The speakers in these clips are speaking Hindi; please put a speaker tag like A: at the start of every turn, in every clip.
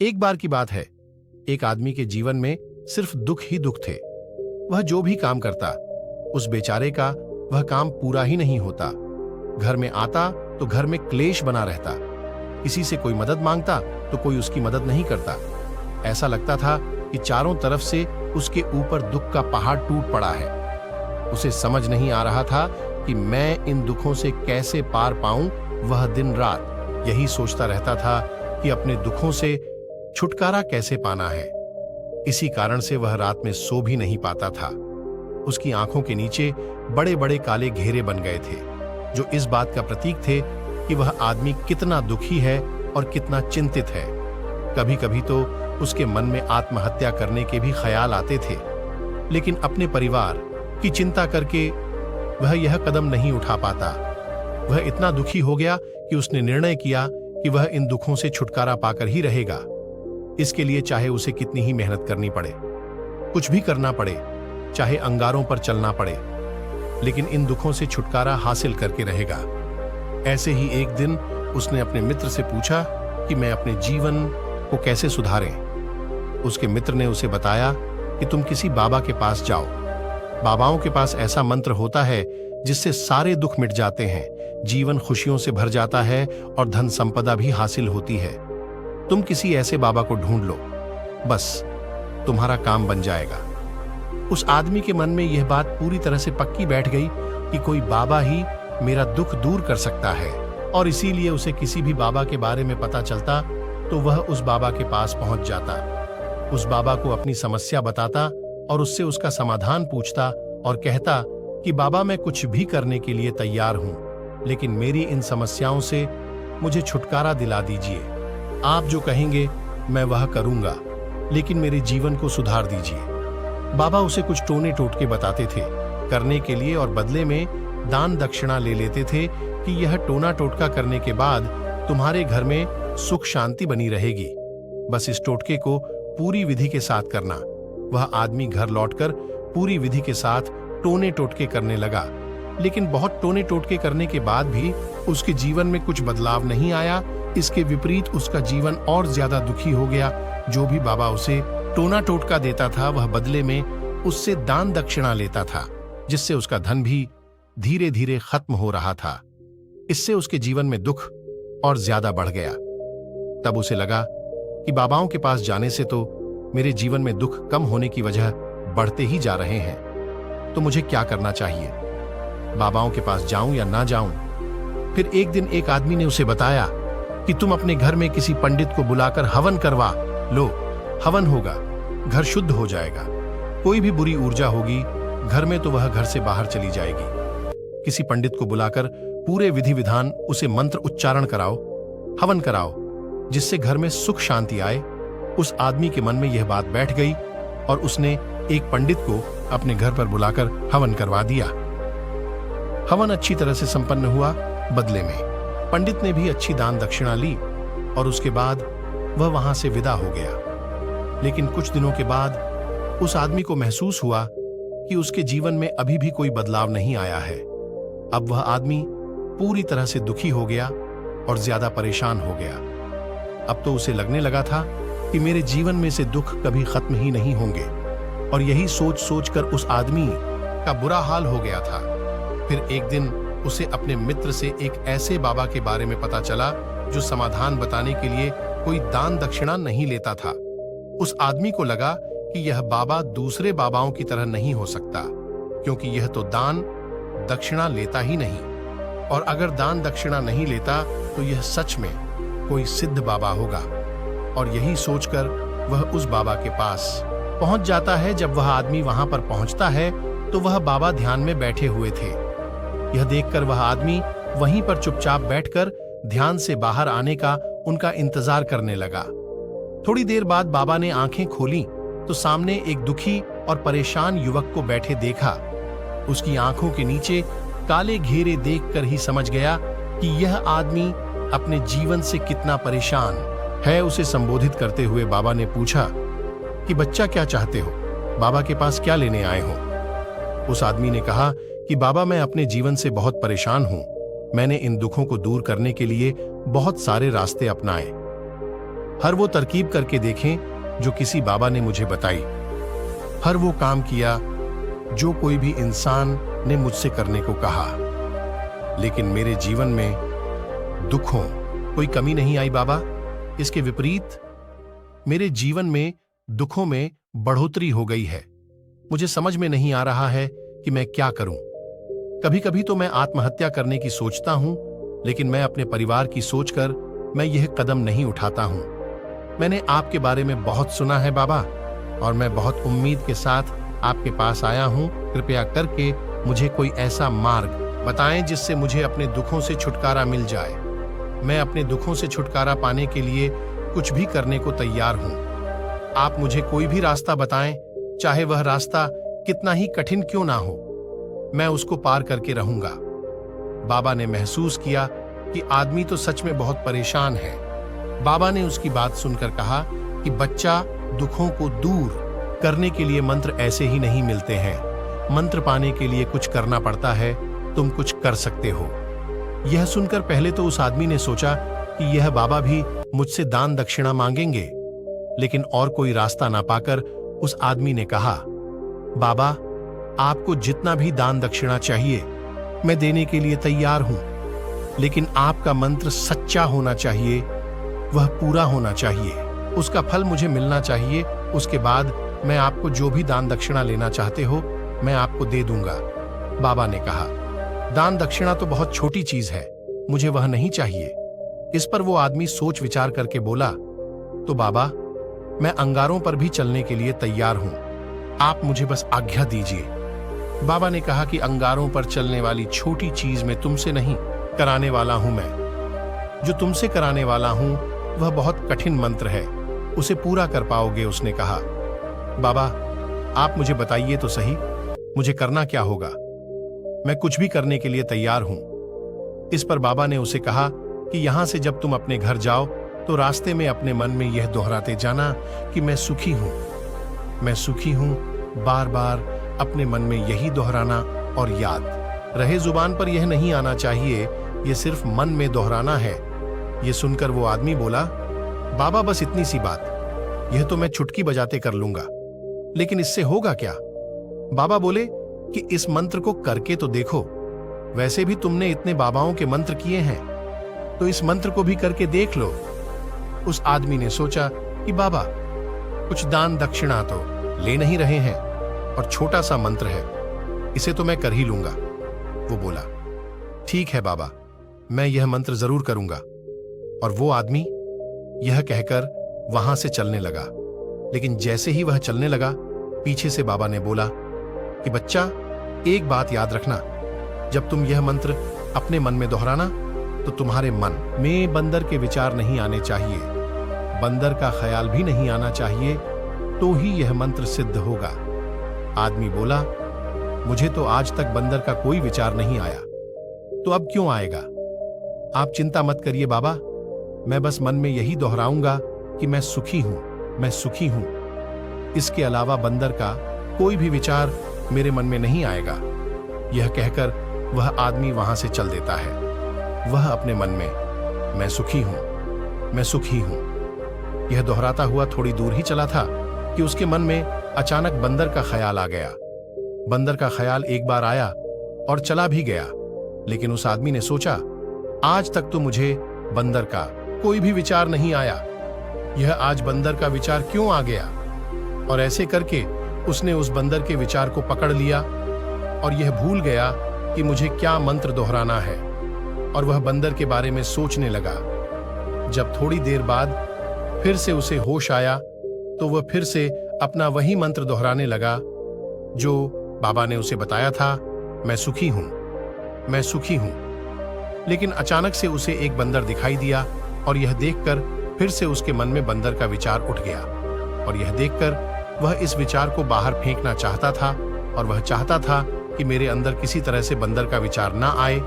A: एक बार की बात है, एक आदमी के जीवन में सिर्फ दुख ही दुख थे। वह जो भी काम करता, उस बेचारे का वह काम पूरा ही नहीं होता। घर में आता तो घर में क्लेश बना रहता। किसी से कोई मदद मांगता तो कोई उसकी मदद नहीं करता। ऐसा लगता था कि चारों तरफ से उसके ऊपर दुख का पहाड़ टूट पड़ा है। उसे समझ नहीं आ रहा था कि मैं इन दुखों से कैसे पार पाऊं। वह दिन रात यही सोचता रहता था कि अपने दुखों से छुटकारा कैसे पाना है। इसी कारण से वह रात में सो भी नहीं पाता था। उसकी आंखों के नीचे बड़े बड़े काले घेरे बन गए थे, जो इस बात का प्रतीक थे कि वह आदमी कितना दुखी है और कितना चिंतित है। कभी कभी तो उसके मन में आत्महत्या करने के भी ख्याल आते थे, लेकिन अपने परिवार की चिंता करके वह यह कदम नहीं उठा पाता। वह इतना दुखी हो गया कि उसने निर्णय किया कि वह इन दुखों से छुटकारा पाकर ही रहेगा। इसके लिए चाहे उसे कितनी ही मेहनत करनी पड़े, कुछ भी करना पड़े, चाहे अंगारों पर चलना पड़े, लेकिन इन दुखों से छुटकारा हासिल करके रहेगा। ऐसे ही एक दिन उसने अपने मित्र से पूछा कि मैं अपने जीवन को कैसे सुधारें। उसके मित्र ने उसे बताया कि तुम किसी बाबा के पास जाओ। बाबाओं के पास ऐसा मंत्र होता है जिससे सारे दुख मिट जाते हैं, जीवन खुशियों से भर जाता है और धन संपदा भी हासिल होती है। तुम किसी ऐसे बाबा को ढूंढ लो, बस तुम्हारा काम बन जाएगा। उस आदमी के मन में यह बात पूरी तरह से पक्की बैठ गई कि कोई बाबा ही मेरा दुख दूर कर सकता है, और इसीलिए उसे किसी भी बाबा के बारे में पता चलता तो वह उस बाबा के पास पहुंच जाता। उस बाबा को अपनी समस्या बताता और उससे उसका समाधान पूछता और कहता कि बाबा मैं कुछ भी करने के लिए तैयार हूं, लेकिन मेरी इन समस्याओं से मुझे छुटकारा दिला दीजिए। आप जो कहेंगे मैं वह करूंगा, लेकिन मेरे जीवन को सुधार दीजिए। बाबा उसे कुछ टोने टोटके बताते थे करने के लिए, और बदले में दान दक्षिणा ले लेते थे कि यह टोना टोटका करने के बाद तुम्हारे घर में सुख शांति बनी रहेगी। बस इस टोटके को पूरी विधि के साथ करना। वह आदमी घर लौटकर पूरी विधि के साथ टोने टोटके करने लगा, लेकिन बहुत टोने टोटके करने के बाद भी उसके जीवन में कुछ बदलाव नहीं आया। इसके विपरीत उसका जीवन और ज्यादा दुखी हो गया। जो भी बाबा उसे टोना टोटका देता था, वह बदले में उससे दान दक्षिणा लेता था, जिससे उसका धन भी धीरे धीरे खत्म हो रहा था। इससे उसके जीवन में दुख और ज्यादा बढ़ गया। तब उसे लगा कि बाबाओं के पास जाने से तो मेरे जीवन में दुख कम होने की वजह बढ़ते ही जा रहे हैं, तो मुझे क्या करना चाहिए? बाबाओं के पास जाऊं या ना जाऊं? फिर एक दिन एक आदमी ने उसे बताया कि तुम अपने घर में किसी पंडित को बुलाकर हवन करवा लो। हवन होगा, घर शुद्ध हो जाएगा। कोई भी बुरी ऊर्जा होगी घर में तो वह घर से बाहर चली जाएगी। किसी पंडित को बुलाकर पूरे विधि विधान उसे मंत्र उच्चारण कराओ, हवन कराओ, जिससे घर में सुख शांति आए। उस आदमी के मन में यह बात बैठ गई और उसने एक पंडित को अपने घर पर बुलाकर हवन करवा दिया। हवन अच्छी तरह से संपन्न हुआ। बदले में पंडित ने भी अच्छी दान दक्षिणा ली और उसके बाद वह वहां से विदा हो गया। लेकिन कुछ दिनों के बाद उस आदमी को महसूस हुआ कि उसके जीवन में अभी भी कोई बदलाव नहीं आया है। अब वह आदमी पूरी तरह से दुखी हो गया और ज्यादा परेशान हो गया। अब तो उसे लगने लगा था कि मेरे जीवन में से दुख कभी खत्म ही नहीं होंगे, और यही सोच सोचकर उस आदमी का बुरा हाल हो गया था। फिर एक दिन उसे अपने मित्र से एक ऐसे बाबा के बारे में पता चला जो समाधान बताने के लिए कोई दान दक्षिणा नहीं लेता था। उस आदमी को लगा कि यह बाबा दूसरे बाबाओं की तरह नहीं हो सकता, क्योंकि यह तो दान दक्षिणा लेता ही नहीं, और अगर दान दक्षिणा नहीं लेता तो यह सच में कोई सिद्ध बाबा होगा। और यही सोचकर वह उस बाबा के पास पहुंच जाता है। जब वह आदमी वहां पर पहुंचता है तो वह बाबा ध्यान में बैठे हुए थे। यह देखकर वह आदमी वहीं पर चुपचाप बैठकर ध्यान से बाहर आने का उनका इंतजार करने लगा। थोड़ी देर बाद बाबा ने आंखें खोली तो सामने एक दुखी और परेशान युवक को बैठे देखा। उसकी आंखों के नीचे काले घेरे देखकर ही समझ गया कि यह आदमी अपने जीवन से कितना परेशान है। उसे संबोधित करते हुए बाबा ने पूछा कि बच्चा क्या चाहते हो? बाबा के पास क्या लेने आए हो? उस आदमी ने कहा कि बाबा मैं अपने जीवन से बहुत परेशान हूं। मैंने इन दुखों को दूर करने के लिए बहुत सारे रास्ते अपनाए, हर वो तरकीब करके देखें जो किसी बाबा ने मुझे बताई। हर वो काम किया जो कोई भी इंसान ने मुझसे करने को कहा, लेकिन मेरे जीवन में दुखों कोई कमी नहीं आई बाबा। इसके विपरीत मेरे जीवन में दुखों में बढ़ोतरी हो गई है। मुझे समझ में नहीं आ रहा है कि मैं क्या करूं। कभी कभी तो मैं आत्महत्या करने की सोचता हूं, लेकिन मैं अपने परिवार की सोचकर मैं यह कदम नहीं उठाता हूं। मैंने आपके बारे में बहुत सुना है बाबा, और मैं बहुत उम्मीद के साथ आपके पास आया हूं। कृपया करके मुझे कोई ऐसा मार्ग बताएं जिससे मुझे अपने दुखों से छुटकारा मिल जाए। मैं अपने दुखों से छुटकारा पाने के लिए कुछ भी करने को तैयार हूं। आप मुझे कोई भी रास्ता बताएं, चाहे वह रास्ता कितना ही कठिन क्यों ना हो, मैं उसको पार करके रहूंगा। बाबा ने महसूस किया कि आदमी तो सच में बहुत परेशान है। बाबा ने उसकी बात सुनकर कहा कि बच्चा, दुखों को दूर करने के लिए मंत्र ऐसे ही नहीं मिलते हैं। मंत्र पाने के लिए कुछ करना पड़ता है। तुम कुछ कर सकते हो। यह सुनकर पहले तो उस आदमी ने सोचा कि यह बाबा भी मुझसे दान दक्षिणा मांगेंगे, लेकिन और कोई रास्ता ना पाकर उस आदमी ने कहा, बाबा, आपको जितना भी दान दक्षिणा चाहिए मैं देने के लिए तैयार हूं, लेकिन आपका मंत्र सच्चा होना चाहिए, वह पूरा होना चाहिए, उसका फल मुझे मिलना चाहिए। उसके बाद मैं आपको जो भी दान दक्षिणा लेना चाहते हो मैं आपको दे दूंगा। बाबा ने कहा, दान दक्षिणा तो बहुत छोटी चीज है, मुझे वह नहीं चाहिए। इस पर वो आदमी सोच विचार करके बोला, तो बाबा, मैं अंगारों पर भी चलने के लिए तैयार हूं, आप मुझे बस आज्ञा दीजिए। बाबा ने कहा कि अंगारों पर चलने वाली छोटी चीज में तुमसे नहीं कराने वाला हूं। मैं जो तुमसे कराने वाला हूं वह बहुत कठिन मंत्र है, उसे पूरा कर पाओगे? उसने कहा, बाबा, आप मुझे बताइए तो सही, मुझे करना क्या होगा? मैं कुछ भी करने के लिए तैयार हूं। इस पर बाबा ने उसे कहा कि यहां से जब तुम अपने घर जाओ तो रास्ते में अपने मन में यह दोहराते जाना कि मैं सुखी हूं, मैं सुखी हूं। बार बार अपने मन में यही दोहराना और याद रहे, जुबान पर यह नहीं आना चाहिए, यह सिर्फ मन में दोहराना है। यह सुनकर वो आदमी बोला, बाबा, बस इतनी सी बात, यह तो मैं चुटकी बजाते कर लूंगा, लेकिन इससे होगा क्या? बाबा बोले कि इस मंत्र को करके तो देखो, वैसे भी तुमने इतने बाबाओं के मंत्र किए हैं, तो इस मंत्र को भी करके देख लो। उस आदमी ने सोचा कि बाबा कुछ दान दक्षिणा तो ले नहीं रहे हैं, और छोटा सा मंत्र है, इसे तो मैं कर ही लूंगा। वो बोला, ठीक है बाबा, मैं यह मंत्र जरूर करूंगा। और वो आदमी यह कहकर वहां से चलने लगा। लेकिन जैसे ही वह चलने लगा, पीछे से बाबा ने बोला कि बच्चा, एक बात याद रखना, जब तुम यह मंत्र अपने मन में दोहराना तो तुम्हारे मन में बंदर के विचार नहीं आने चाहिए, बंदर का ख्याल भी नहीं आना चाहिए, तो ही यह मंत्र सिद्ध होगा। आदमी बोला, मुझे तो आज तक बंदर का कोई विचार नहीं आया, तो अब क्यों आएगा? आप चिंता मत करिए बाबा, मैं बस मन में यही दोहराऊंगा कि मैं सुखी हूं, मैं सुखी हूं। इसके अलावा बंदर का कोई भी विचार मेरे मन में नहीं आएगा। यह कहकर वह आदमी वहां से चल देता है। वह अपने मन में मैं सुखी हूं, मैं सुखी हूं, यह दोहराता हुआ थोड़ी दूर ही चला था कि उसके मन में अचानक बंदर का ख्याल आ गया। बंदर का ख्याल एक बार आया और चला भी गया, लेकिन उस आदमी ने सोचा, आज तक तो मुझे बंदर का कोई भी विचार नहीं आया, यह आज बंदर का विचार क्यों आ गया? और ऐसे करके उसने उस बंदर के विचार को पकड़ लिया और यह भूल गया कि मुझे क्या मंत्र दोहराना है, और वह बंदर के बारे में सोचने लगा। जब थोड़ी देर बाद फिर से उसे होश आया तो वह फिर से अपना वही मंत्र दोहराने लगा जो बाबा ने उसे बताया था, मैं सुखी हूं, मैं सुखी हूं। लेकिन अचानक से उसे एक बंदर दिखाई दिया और यह देखकर फिर से उसके मन में बंदर का विचार उठ गया, और यह देखकर वह इस विचार को बाहर फेंकना चाहता था, और वह चाहता था कि मेरे अंदर किसी तरह से बंदर का विचार ना आए,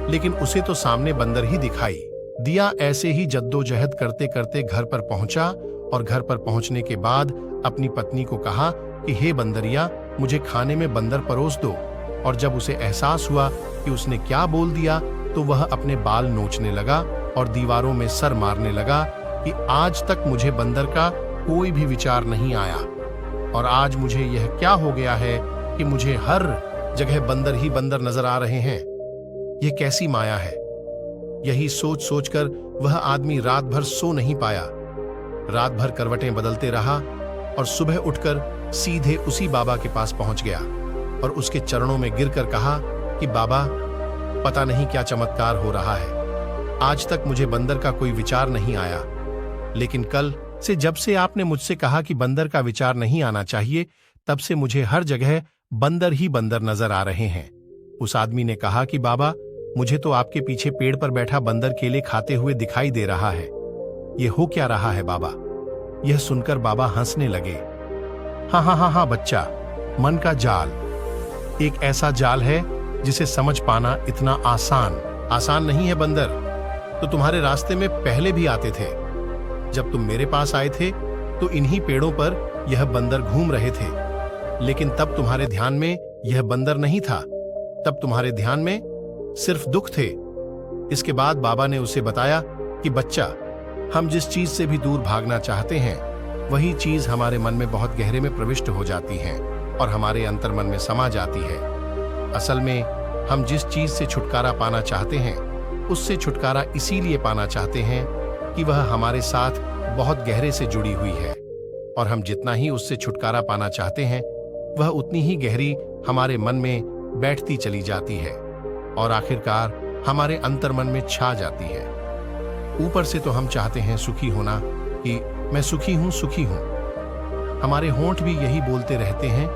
A: लेकिन उसे तो सामने बंदर ही दिखाई दिया। ऐसे ही जद्दोजहद करते करते घर पर पहुंचा, और घर पर पहुंचने के बाद अपनी पत्नी को कहा कि हे बंदरिया, मुझे खाने में बंदर परोस दो। और जब उसे एहसास हुआ कि उसने क्या बोल दिया तो वह अपने बाल नोचने लगा और दीवारों में सर मारने लगा कि आज तक मुझे बंदर का कोई भी विचार नहीं आया, और आज मुझे यह क्या हो गया है कि मुझे हर जगह बंदर ही बंदर नजर आ रहे हैं। यह कैसी माया है। यही सोच सोचकर वह आदमी रात भर सो नहीं पाया। रात भर करवटें बदलते रहा और सुबह उठकर सीधे उसी बाबा के पास पहुंच गया और उसके चरणों में गिरकर कहा कि बाबा, पता नहीं क्या चमत्कार हो रहा है। आज तक मुझे बंदर का कोई विचार नहीं आया, लेकिन कल से जब से आपने मुझसे कहा कि बंदर का विचार नहीं आना चाहिए, तब से मुझे हर जगह बंदर ही बंदर नजर आ रहे हैं। उस आदमी ने कहा कि बाबा, मुझे तो आपके पीछे पेड़ पर बैठा बंदर केले खाते हुए दिखाई दे रहा है। ये हो क्या रहा है बाबा? यह सुनकर बाबा हंसने लगे। हाँ हाँ हाँ हाँ बच्चा, मन का जाल एक ऐसा जाल है जिसे समझ पाना इतना आसान नहीं है। बंदर तो तुम्हारे रास्ते में पहले भी आते थे। जब तुम मेरे पास आए थे तो इन्हीं पेड़ों पर यह बंदर घूम रहे थे, लेकिन तब तुम्हारे ध्यान में यह बंदर नहीं था। तब तुम्हारे ध्यान में सिर्फ दुख थे। इसके बाद बाबा ने उसे बताया कि बच्चा, हम जिस चीज से भी दूर भागना चाहते हैं, वही चीज हमारे मन में बहुत गहरे में प्रविष्ट हो जाती है और हमारे अंतर्मन में समा जाती है। असल में हम जिस चीज से छुटकारा पाना चाहते हैं, उससे छुटकारा इसीलिए पाना चाहते हैं कि वह हमारे साथ बहुत गहरे से जुड़ी हुई है, और हम जितना ही उससे छुटकारा पाना चाहते हैं, वह उतनी ही गहरी हमारे मन में बैठती चली जाती है और आखिरकार हमारे अंतर्मन में छा जाती है। ऊपर से तो हम चाहते हैं सुखी होना, कि मैं सुखी हूं। हमारे होंठ भी यही बोलते रहते हैं,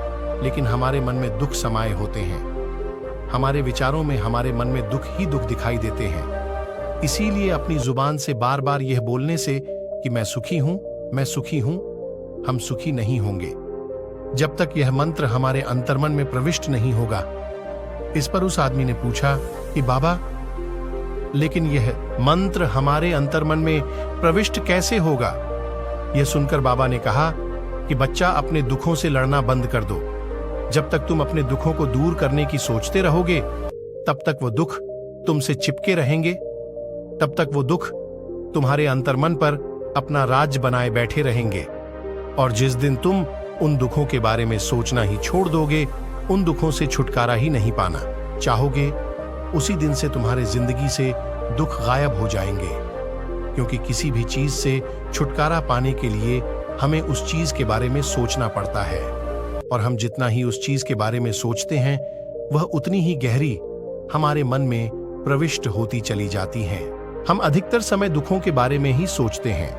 A: लेकिन हमारे मन में दुख समाये होते हैं। हमारे विचारों में हमारे मन में दुख ही दुख दिखाई देते हैं। इसीलिए अपनी जुबान से बार बार यह बोलने से कि मैं सुखी हूं, हम सुखी नहीं होंगे जब तक यह मंत्र हमारे अंतर्मन में प्रविष्ट नहीं होगा। इस पर उस आदमी ने पूछा कि बाबा, लेकिन यह मंत्र हमारे अंतर्मन में प्रविष्ट कैसे होगा? यह सुनकर बाबा ने कहा कि बच्चा, अपने दुखों से लड़ना बंद कर दो। जब तक तुम अपने दुखों को दूर करने की सोचते रहोगे, तब तक वो दुख तुमसे चिपके रहेंगे। तब तक वो दुख तुम्हारे अंतर्मन पर अपना राज्य बनाए बैठे रहेंगे, और जिस दिन तुम उन दुखों के बारे में सोचना ही छोड़ दोगे, उन दुखों से छुटकारा ही नहीं पाना चाहोगे, उसी दिन से तुम्हारे जिंदगी से दुख गायब हो जाएंगे। क्योंकि किसी भी चीज से छुटकारा पाने के लिए हमें उस चीज के बारे में सोचना पड़ता है, और हम जितना ही उस चीज के बारे में सोचते हैं, वह उतनी ही गहरी हमारे मन में प्रविष्ट होती चली जाती है। हम अधिकतर समय दुखों के बारे में ही सोचते हैं।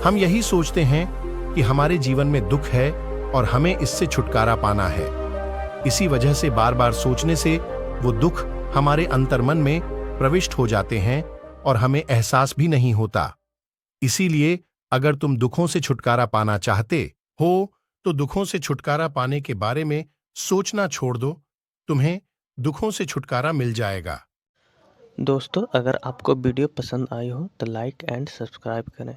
A: हम यही सोचते हैं कि हमारे जीवन में दुख है और हमें इससे छुटकारा पाना है। इसी वजह से बार बार सोचने से वो दुख हमारे अंतर्मन में प्रविष्ट हो जाते हैं और हमें एहसास भी नहीं होता। इसीलिए अगर तुम दुखों से छुटकारा पाना चाहते हो, तो दुखों से छुटकारा पाने के बारे में सोचना छोड़ दो। तुम्हें दुखों से छुटकारा मिल जाएगा।
B: दोस्तों, अगर आपको वीडियो पसंद आई हो तो लाइक एंड सब्सक्राइब करें।